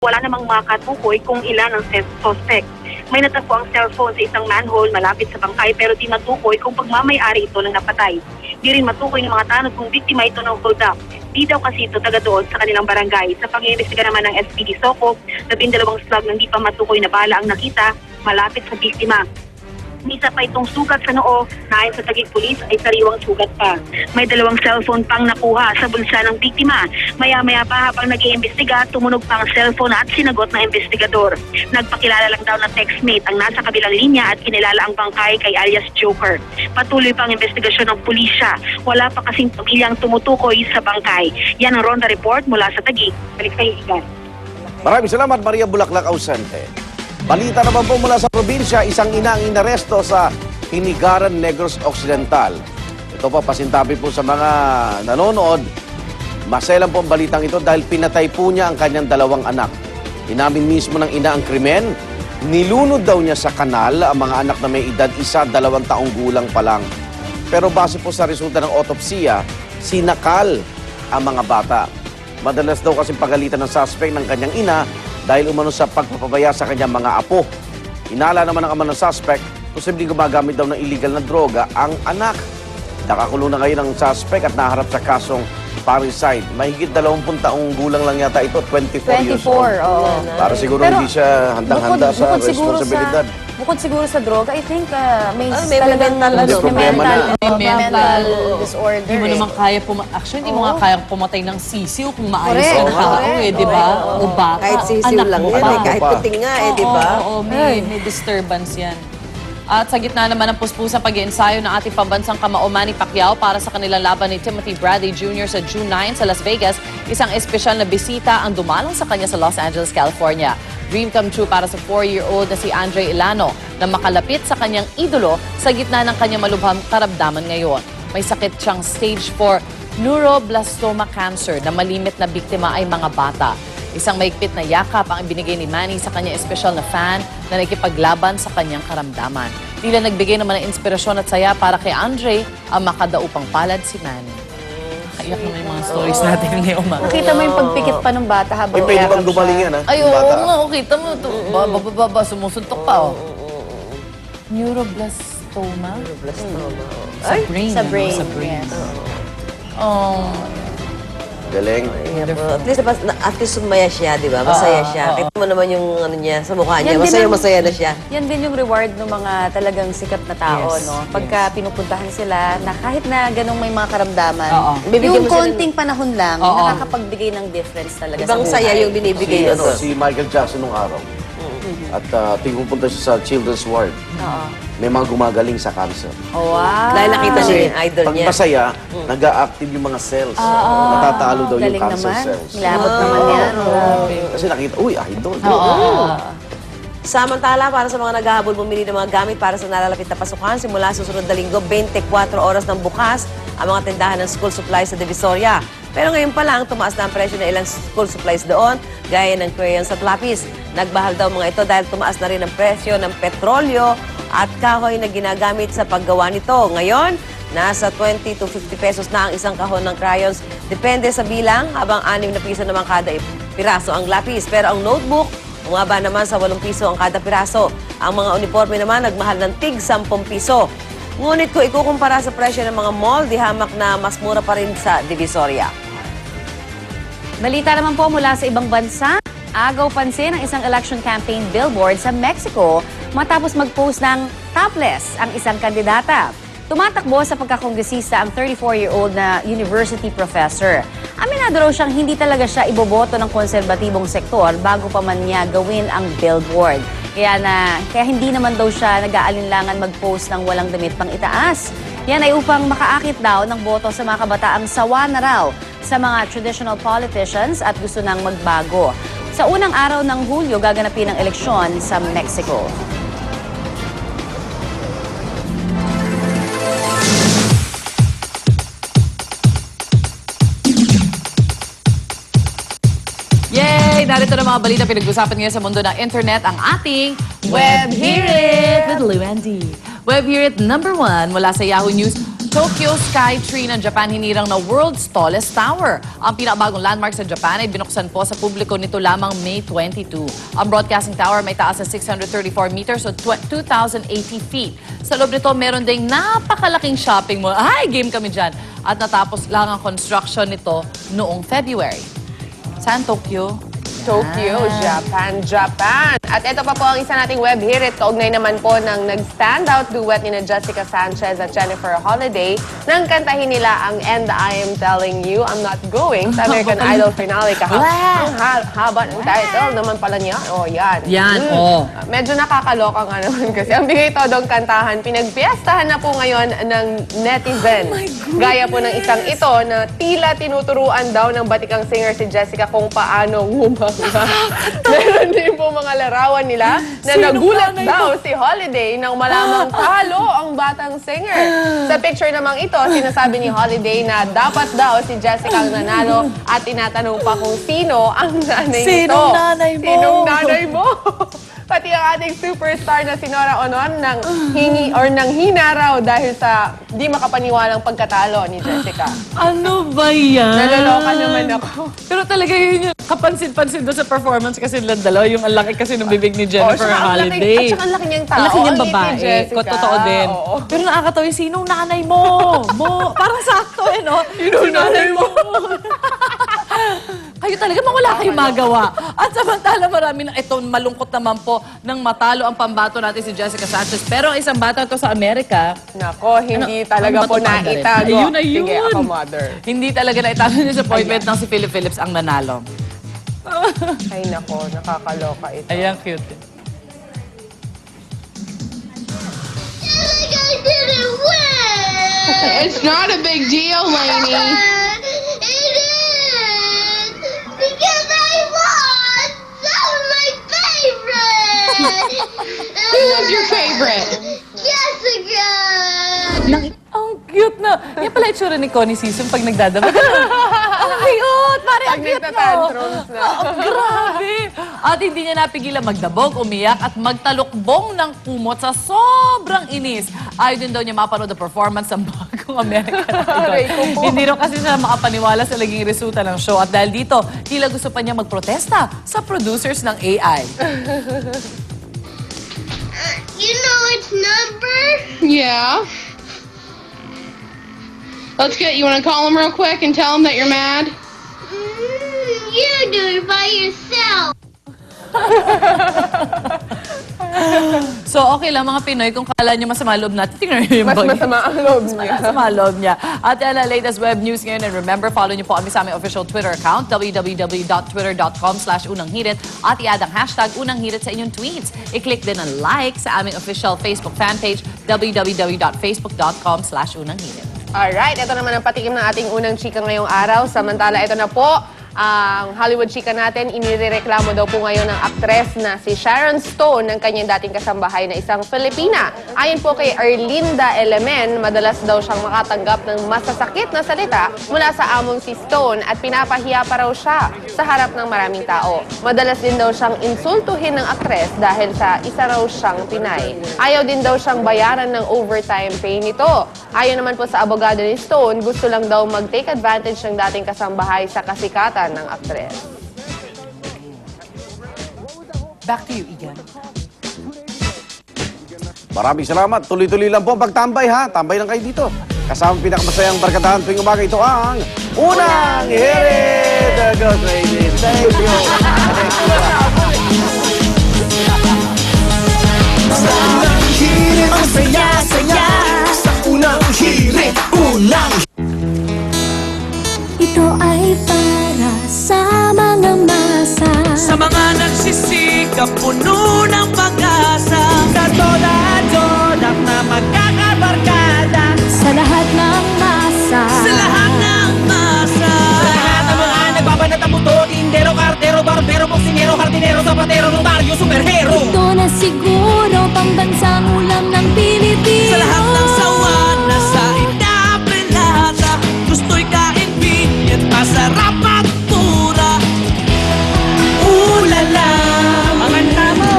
Wala namang makatukoy kung ilan ang suspect. May natagpo ang cellphone sa isang manhole malapit sa bangkay pero di matukoy kung pagmamayari ito ng napatay. Di rin matukoy ng mga tanod kung biktima ito ng hold up. Di daw kasi ito taga doon sa kanilang barangay. Sa pag-iimbestiga naman ng SPD Soco, 12 slug ng di pa matukoy na bala ang nakita malapit sa biktima. Isa pa itong sugat sa noo na ayon sa Taguig Police ay sariwang sugat pa. May 2 cellphone pang nakuha sa bulsa ng biktima. Maya-maya pa habang nag-iimbestiga, tumunog pa ang cellphone at sinagot ng investigador. Nagpakilala lang daw na textmate ang nasa kabilang linya at kinilala ang bangkay kay alias Joker. Patuloy pa ang investigasyon ng pulisya. Wala pa kasing pamilyang tumutukoy sa bangkay. Yan ang Ronda Report mula sa Taguig. Balik sa Igan. Maraming salamat, Maria Bulaklak Ausente. Balita naman po mula sa probinsya, isang ina ang inaresto sa Hinigaran, Negros Occidental. Ito po, pasintabi po sa mga nanonood. Maselan po ang balitang ito dahil pinatay po niya ang kanyang 2 anak. Inamin mismo ng ina ang krimen. Nilunod daw niya sa kanal ang mga anak na may edad 1, 2 taong gulang pa lang. Pero base po sa resulta ng otopsiya, sinakal ang mga bata. Madalas daw kasi pagalitan ng suspect ng kanyang ina dahil umano sa pagpapabaya sa kanyang mga apo. Inala naman ng ama ng suspect, posibleng gumagamit daw ng illegal na droga ang anak. Nakakulong na ngayon ang suspect at naharap sa kasong parricide. Mahigit 20 taong gulang lang yata ito, 24 years old. Oo. Para siguro Pero hindi siya handang-handa sa responsibilidad. Bukod siguro sa droga, I think may may talagang mental, mental disorder. Hindi mo naman kaya actually, hindi mo nga kaya pumatay ng sisiw kung maayos ka na tao, di ba? O bata. Kahit sisiw lang yan, kahit puting nga, di ba? Oo, may disturbance yan. At sa gitna naman ng puspusang pag-iensayo ng ating pambansang kamao Manny Pacquiao para sa kanilang laban ni Timothy Bradley Jr. sa June 9 sa Las Vegas, isang espesyal na bisita ang dumalang sa kanya sa Los Angeles, California. Dream come true para sa 4-year-old na si Andre Ilano na makalapit sa kanyang idolo sa gitna ng kanyang malubhang karamdaman ngayon. May sakit siyang stage 4 neuroblastoma cancer na malimit na biktima ay mga bata. Isang maigpit na yakap ang ibinigay ni Manny sa kanyang espesyal na fan na nakikipaglaban sa kanyang karamdaman. Tila nagbigay naman ng inspirasyon at saya para kay Andre ang makadaupang palad si Manny. Kaiyak naman yung mga stories natin ngayon. Nakita mo yung pagpikit pa ng bata habang May pwede bang gumaling yan, ha? Ay, oo nga, kita mo. Baba, sumusuntok pa, oh. Neuroblastoma? Sa brain. Sa brain, Sa brain. yes. Oh. Galing. At least sumaya siya, di ba? Masaya siya. Kita mo naman yung ano niya, sa mukha niya. Yan din Masaya na siya. Yan din yung reward ng mga talagang sikat na tao, Yes, no? Pagka pinupuntahan sila, na kahit na ganong may mga karamdaman, Bibigyan yung mo sila konting panahon lang, nakakapagbigay ng difference talaga Ibang sa saya buhay. yung binibigay. Ano, si Michael Jackson nung araw. At pupunta siya sa Children's Ward. May mga gumagaling sa cancer. Oh, wow. Dahil nakita niya yung idol Pag niya. masaya, nag-a-active yung mga cells. Natatalo daw yung Galing cancer naman. cells. Labot naman yan. Kasi nakita, uy, idol. Samantala, para sa mga naghahabol bumili ng mga gamit para sa nalalapit na pasukan, simula susunod na linggo, 24 oras ng bukas ang mga tindahan ng school supplies sa Divisoria. Pero ngayon pa lang, tumaas na ang presyo ng ilang school supplies doon, gaya ng crayons at lapis. Nagbahal daw mga ito dahil tumaas na rin ang presyo ng petrolyo at kahoy na ginagamit sa paggawa nito. Ngayon, nasa 20 to 50 pesos na ang isang kahon ng crayons. Depende sa bilang, habang 6 na piso naman kada piraso ang lapis. Pero ang notebook, bumaba naman sa 8 piso ang kada piraso. Ang mga uniforme naman, nagmahal ng tig 10 piso. Ngunit kung ikukumpara sa presyo ng mga mall, di hamak na mas mura pa rin sa Divisoria. Balita naman po mula sa ibang bansa. Agaw pansin ang isang election campaign billboard sa Mexico matapos mag-post ng topless ang isang kandidata. Tumatakbo sa pagkakongresista ang 34-year-old na university professor. Aminado raw siyang hindi talaga siya iboboto ng konserbatibong sektor bago pa man niya gawin ang billboard. Kaya hindi naman daw siya nag-aalinlangan mag-post ng walang damit pang itaas. Yan ay upang makaakit daw ng boto sa mga kabataang sawa na raw sa mga traditional politicians at gusto nang magbago. Sa unang araw ng Hulyo, gaganapin ang eleksyon sa Mexico. Yay! Narito na mga balita pinag-usapan ngayon sa mundo ng internet ang ating Web Hear It with Lou and Dee. Web Hear It number 1 mula sa Yahoo News. Tokyo Skytree ng Japan hinirang na world's tallest tower. Ang pinakabagong landmark sa Japan ay binuksan po sa publiko nito lamang May 22. Ang broadcasting tower may taas na 634 meters o 2,080 feet. Sa loob nito, meron ding napakalaking shopping mall. Ay, game kami dyan. At natapos lang ang construction nito noong February. Saan Tokyo? Tokyo, Japan. At ito pa po ang isa nating web hirit. Kaugnay naman po ng nag-standout duet ni Jessica Sanchez at Jennifer Holiday nang kantahin nila ang And I Am Telling You I'm Not Going sa American Idol finale kahapon. Ang haba ng title naman pala niya. Oh, yan. Medyo nakakaloka nga naman kasi ang bigay todong kantahan, pinagpiestahan na po ngayon ng netizen. Gaya po ng isang ito na tila tinuturuan daw ng batikang singer si Jessica kung paano umanga. Meron din po mga larawan nila na nagulat daw si Holiday nang malamang talo ang batang singer. Sa picture namang ito, sinasabi ni Holiday na dapat daw si Jessica ang nanalo at tinatanong pa kung sino ang nanay nito. Sinong nanay mo? Sinong nanay mo? Pati ang ating superstar na si Nora Onon nang hinaraw dahil sa di makapaniwalang pagkatalo ni Jessica. Ano ba yan? Naloloka naman ako. Pero talaga yun yung kapansin-pansin doon sa performance kasi nila dalawa. Yung ang laki kasi ng bibig ni Jennifer Holiday. At saka ang laki niyang tao. Ang laki niyang Ang liit ni babae. Jessica. Totoo din. Oo. Pero nakakatawa yung sinong nanay mo? Parang sakto eh, no? Sinong nanay mo? Kayo talaga wala kayong magawa. At samantala marami na ito, malungkot naman po nang matalo ang pambato natin si Jessica Sanchez. Pero ang isang bata to sa Amerika, Nako, hindi talaga ano ba po to, Panda rin? naitago. Ayun. Sige, ako mother. hindi talaga naitago yung disappointment ng si Philip Phillips ang nanalo. Ay nako, nakakaloka ito. Ayan, cute. I didn't win! It's not a big deal, Lainey. It is! Because I won! That was my favorite! Who was your favorite? Jessica! Ang cute na. Yan pala itsura ni Connie Season pag nagdadamag. Ang cute! Pare, ang Pag cute nagtatantrums na. Grabe! At hindi niya napigilan magdabog, umiyak at magtalukbong ng kumot sa sobrang inis. Ayaw din daw niya mapanood ang performance ng bagong American Idol. Hindi rin kasi siya makapaniwala sa naging resulta ng show. At dahil dito, tila gusto pa niya magprotesta sa producers ng AI. You know its number? Yeah. Let's get, you want to call him real quick and tell him that you're mad? You do it by yourself! So, okay lang mga Pinoy, kung kala niyo masama loob natin, tingnan niyo yung Mas bagay. masama ang loob niya. Masama loob niya. At yan ang latest web news ngayon. And remember, follow niyo po kami sa aming official Twitter account, www.twitter.com/unanghirit at i-add ang hashtag unanghirit sa inyong tweets. I-click din ang like sa aming official Facebook fanpage, www.facebook.com/unanghirit. Alright, ito naman ang patikim ng ating unang chika ngayong araw. Samantala, ito na po ang Hollywood chika natin. Inireklamo daw po ngayon ng aktres na si Sharon Stone ng kanyang dating kasambahay na isang Filipina. Ayon po kay Erlinda Elemen, madalas daw siyang makatanggap ng masasakit na salita mula sa among si Stone at pinapahiya pa raw siya sa harap ng maraming tao. Madalas din daw siyang insultuhin ng aktres dahil sa isa raw siyang Pinay. Ayaw din daw siyang bayaran ng overtime pay nito. Ayon naman po sa abogado ni Stone, gusto lang daw mag-take advantage ng dating kasambahay sa kasikatan ng aktres. Back to you, Igan. Maraming salamat. Tuloy-tuloy lang po ang pagtambay ha. Tambay lang kayo dito. Kasama pinakamasayang barkadahan tuwing umaga, ito ang Unang Hirit! Go crazy. Thank you. Unang hirit, ang saya-saya. Sa unang hirit, unang. Ito ay para sa mga masa, Sa mga nagsisikap, puno ng pag-asa. Sa toda-todak na magkakabarkada. sa lahat ng masa. Sa lahat ng masa. Sa lahat ng mga nagbabanat ang buto. Tindero, kartero, barbero, boksingero, hardinero, zapatero, notaryo, superhero. Ito na siguro pambansang ulam ng Pilipino. Sa lahat ng sawa na sa itapelata. Gusto'y kain pinyat, masarap at mura. Ulala. Mga tamo.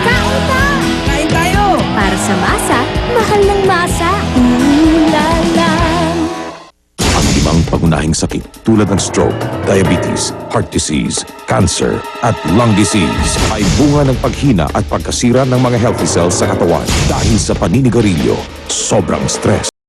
Kain ka! Kain tayo. Para sa masa, mahal ng masa. Ooh la la. tulad ng stroke, diabetes, heart disease, cancer, at lung disease ay bunga ng paghina at pagkasira ng mga healthy cells sa katawan dahil sa paninigarilyo, sobrang stress.